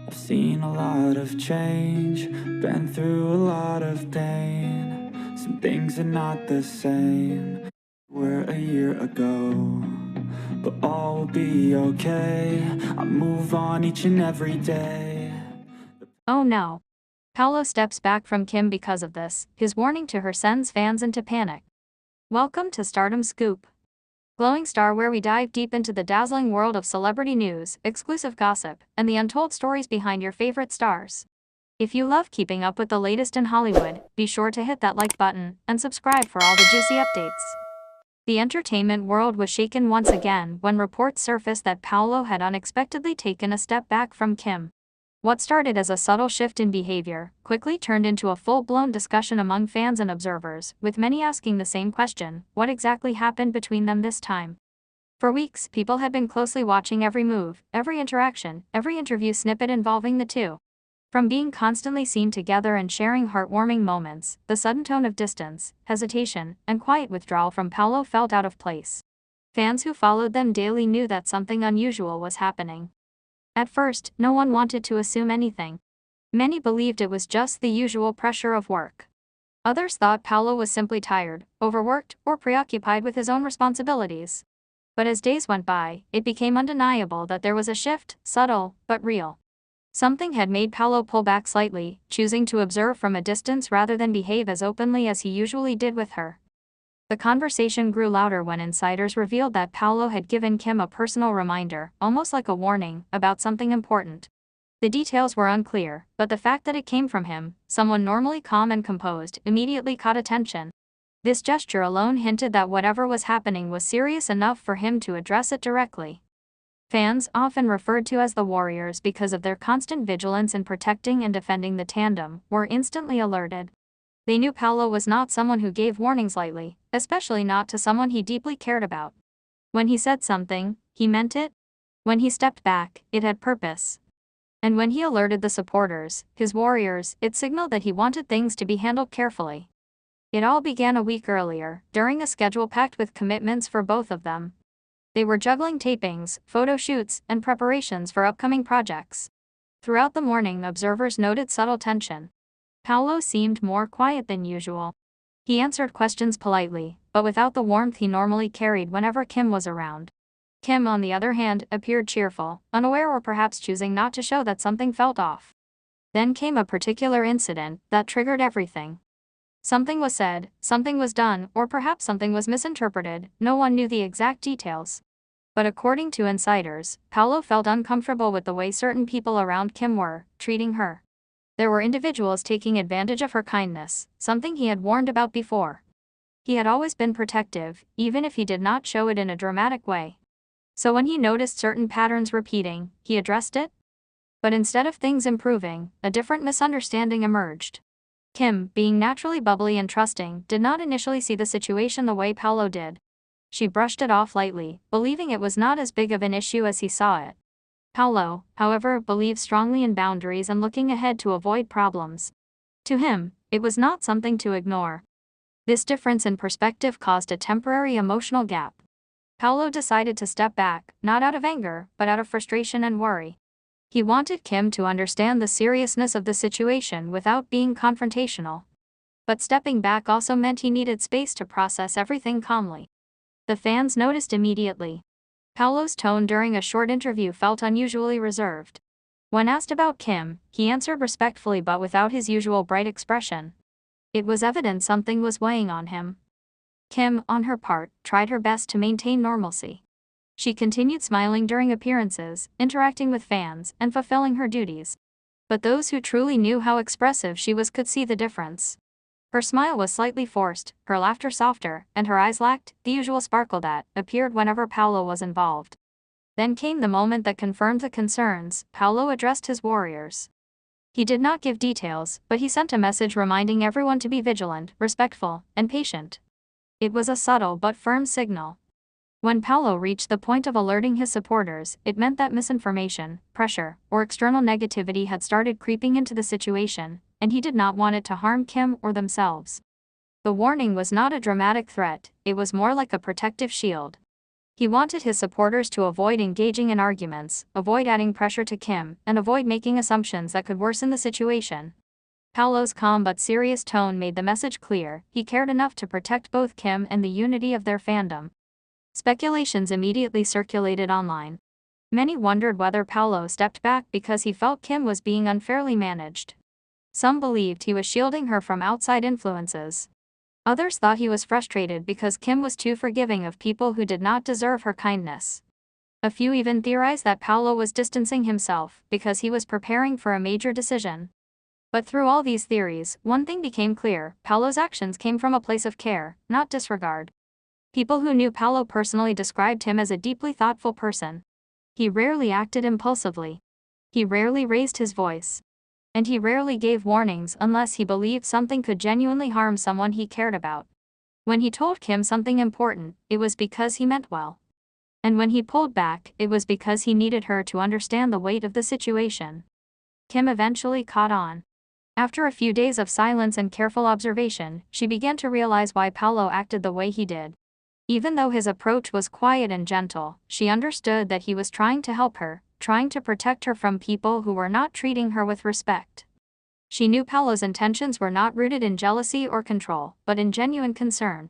I've seen a lot of change, been through a lot of pain. Some things are not the same were a year ago, but all will be okay. I move on each and every day. Oh no. Paulo steps back from Kim because of this. His warning to her sends fans into panic. Welcome to Stardom Scoop, Glowing Star, where we dive deep into the dazzling world of celebrity news, exclusive gossip, and the untold stories behind your favorite stars. If you love keeping up with the latest in Hollywood, be sure to hit that like button and subscribe for all the juicy updates. The entertainment world was shaken once again when reports surfaced that Paulo had unexpectedly taken a step back from Kim. What started as a subtle shift in behavior quickly turned into a full-blown discussion among fans and observers, with many asking the same question: what exactly happened between them this time? For weeks, people had been closely watching every move, every interaction, every interview snippet involving the two. From being constantly seen together and sharing heartwarming moments, the sudden tone of distance, hesitation, and quiet withdrawal from Paulo felt out of place. Fans who followed them daily knew that something unusual was happening. At first, no one wanted to assume anything. Many believed it was just the usual pressure of work. Others thought Paulo was simply tired, overworked, or preoccupied with his own responsibilities. But as days went by, it became undeniable that there was a shift, subtle, but real. Something had made Paulo pull back slightly, choosing to observe from a distance rather than behave as openly as he usually did with her. The conversation grew louder when insiders revealed that Paulo had given Kim a personal reminder, almost like a warning, about something important. The details were unclear, but the fact that it came from him, someone normally calm and composed, immediately caught attention. This gesture alone hinted that whatever was happening was serious enough for him to address it directly. Fans, often referred to as the Warriors because of their constant vigilance in protecting and defending the tandem, were instantly alerted. They knew Paulo was not someone who gave warnings lightly, especially not to someone he deeply cared about. When he said something, he meant it. When he stepped back, it had purpose. And when he alerted the supporters, his warriors, it signaled that he wanted things to be handled carefully. It all began a week earlier, during a schedule packed with commitments for both of them. They were juggling tapings, photo shoots, and preparations for upcoming projects. Throughout the morning, observers noted subtle tension. Paulo seemed more quiet than usual. He answered questions politely, but without the warmth he normally carried whenever Kim was around. Kim, on the other hand, appeared cheerful, unaware, or perhaps choosing not to show that something felt off. Then came a particular incident that triggered everything. Something was said, something was done, or perhaps something was misinterpreted. No one knew the exact details. But according to insiders, Paulo felt uncomfortable with the way certain people around Kim were treating her. There were individuals taking advantage of her kindness, something he had warned about before. He had always been protective, even if he did not show it in a dramatic way. So when he noticed certain patterns repeating, he addressed it. But instead of things improving, a different misunderstanding emerged. Kim, being naturally bubbly and trusting, did not initially see the situation the way Paulo did. She brushed it off lightly, believing it was not as big of an issue as he saw it. Paulo, however, believed strongly in boundaries and looking ahead to avoid problems. To him, it was not something to ignore. This difference in perspective caused a temporary emotional gap. Paulo decided to step back, not out of anger, but out of frustration and worry. He wanted Kim to understand the seriousness of the situation without being confrontational. But stepping back also meant he needed space to process everything calmly. The fans noticed immediately. Paulo's tone during a short interview felt unusually reserved. When asked about Kim, he answered respectfully but without his usual bright expression. It was evident something was weighing on him. Kim, on her part, tried her best to maintain normalcy. She continued smiling during appearances, interacting with fans, and fulfilling her duties. But those who truly knew how expressive she was could see the difference. Her smile was slightly forced, her laughter softer, and her eyes lacked the usual sparkle that appeared whenever Paulo was involved. Then came the moment that confirmed the concerns. Paulo addressed his warriors. He did not give details, but he sent a message reminding everyone to be vigilant, respectful, and patient. It was a subtle but firm signal. When Paulo reached the point of alerting his supporters, it meant that misinformation, pressure, or external negativity had started creeping into the situation, and he did not want it to harm Kim or themselves. The warning was not a dramatic threat, it was more like a protective shield. He wanted his supporters to avoid engaging in arguments, avoid adding pressure to Kim, and avoid making assumptions that could worsen the situation. Paulo's calm but serious tone made the message clear: he cared enough to protect both Kim and the unity of their fandom. Speculations immediately circulated online. Many wondered whether Paulo stepped back because he felt Kim was being unfairly managed. Some believed he was shielding her from outside influences. Others thought he was frustrated because Kim was too forgiving of people who did not deserve her kindness. A few even theorized that Paulo was distancing himself because he was preparing for a major decision. But through all these theories, one thing became clear: Paulo's actions came from a place of care, not disregard. People who knew Paulo personally described him as a deeply thoughtful person. He rarely acted impulsively. He rarely raised his voice. And he rarely gave warnings unless he believed something could genuinely harm someone he cared about. When he told Kim something important, it was because he meant well. And when he pulled back, it was because he needed her to understand the weight of the situation. Kim eventually caught on. After a few days of silence and careful observation, she began to realize why Paulo acted the way he did. Even though his approach was quiet and gentle, she understood that he was trying to help her, trying to protect her from people who were not treating her with respect. She knew Paulo's intentions were not rooted in jealousy or control, but in genuine concern.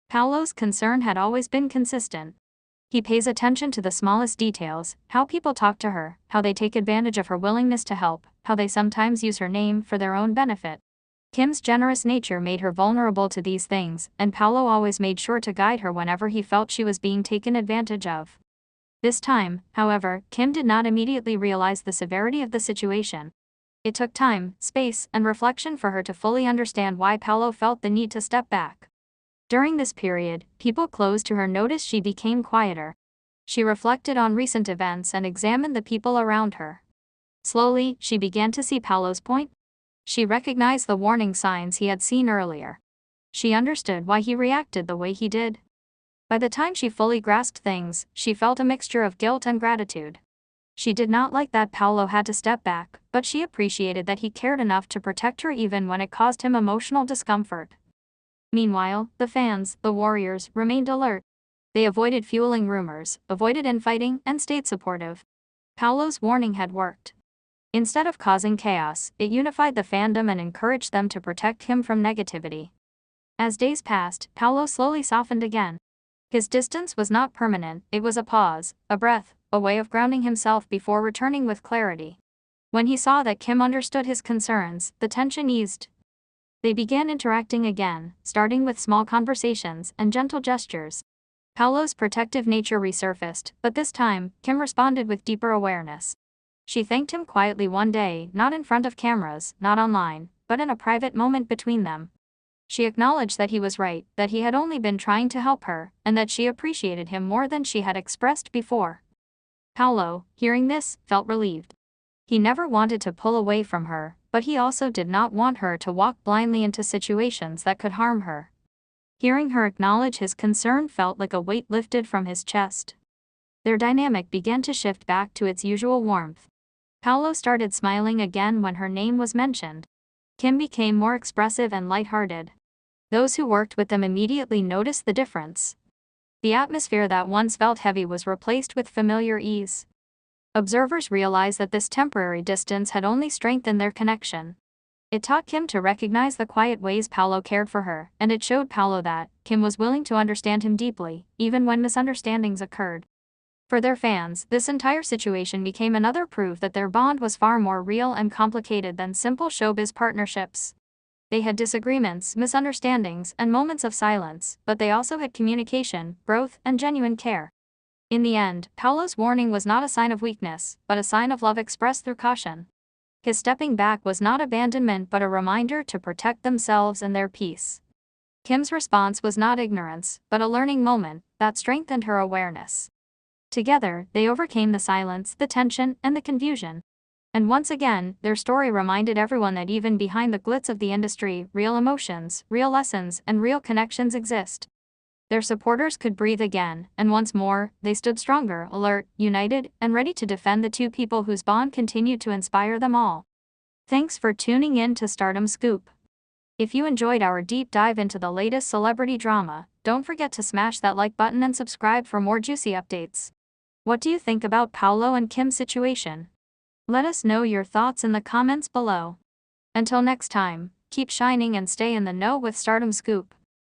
Paulo's concern had always been consistent. He pays attention to the smallest details: how people talk to her, how they take advantage of her willingness to help, how they sometimes use her name for their own benefit. Kim's generous nature made her vulnerable to these things, and Paulo always made sure to guide her whenever he felt she was being taken advantage of. This time, however, Kim did not immediately realize the severity of the situation. It took time, space, and reflection for her to fully understand why Paulo felt the need to step back. During this period, people close to her noticed she became quieter. She reflected on recent events and examined the people around her. Slowly, she began to see Paulo's point. She recognized the warning signs he had seen earlier. She understood why he reacted the way he did. By the time she fully grasped things, she felt a mixture of guilt and gratitude. She did not like that Paulo had to step back, but she appreciated that he cared enough to protect her even when it caused him emotional discomfort. Meanwhile, the fans, the warriors, remained alert. They avoided fueling rumors, avoided infighting, and stayed supportive. Paulo's warning had worked. Instead of causing chaos, it unified the fandom and encouraged them to protect him from negativity. As days passed, Paulo slowly softened again. His distance was not permanent, it was a pause, a breath, a way of grounding himself before returning with clarity. When he saw that Kim understood his concerns, the tension eased. They began interacting again, starting with small conversations and gentle gestures. Paulo's protective nature resurfaced, but this time, Kim responded with deeper awareness. She thanked him quietly one day, not in front of cameras, not online, but in a private moment between them. She acknowledged that he was right, that he had only been trying to help her, and that she appreciated him more than she had expressed before. Paulo, hearing this, felt relieved. He never wanted to pull away from her, but he also did not want her to walk blindly into situations that could harm her. Hearing her acknowledge his concern felt like a weight lifted from his chest. Their dynamic began to shift back to its usual warmth. Paulo started smiling again when her name was mentioned. Kim became more expressive and lighthearted. Those who worked with them immediately noticed the difference. The atmosphere that once felt heavy was replaced with familiar ease. Observers realized that this temporary distance had only strengthened their connection. It taught Kim to recognize the quiet ways Paulo cared for her, and it showed Paulo that Kim was willing to understand him deeply, even when misunderstandings occurred. For their fans, this entire situation became another proof that their bond was far more real and complicated than simple showbiz partnerships. They had disagreements, misunderstandings, and moments of silence, but they also had communication, growth, and genuine care. In the end, Paulo's warning was not a sign of weakness, but a sign of love expressed through caution. His stepping back was not abandonment but a reminder to protect themselves and their peace. Kim's response was not ignorance, but a learning moment that strengthened her awareness. Together, they overcame the silence, the tension, and the confusion. And once again, their story reminded everyone that even behind the glitz of the industry, real emotions, real lessons, and real connections exist. Their supporters could breathe again, and once more, they stood stronger, alert, united, and ready to defend the two people whose bond continued to inspire them all. Thanks for tuning in to Stardom Scoop. If you enjoyed our deep dive into the latest celebrity drama, don't forget to smash that like button and subscribe for more juicy updates. What do you think about Paulo and Kim's situation? Let us know your thoughts in the comments below. Until next time, keep shining and stay in the know with Stardom Scoop.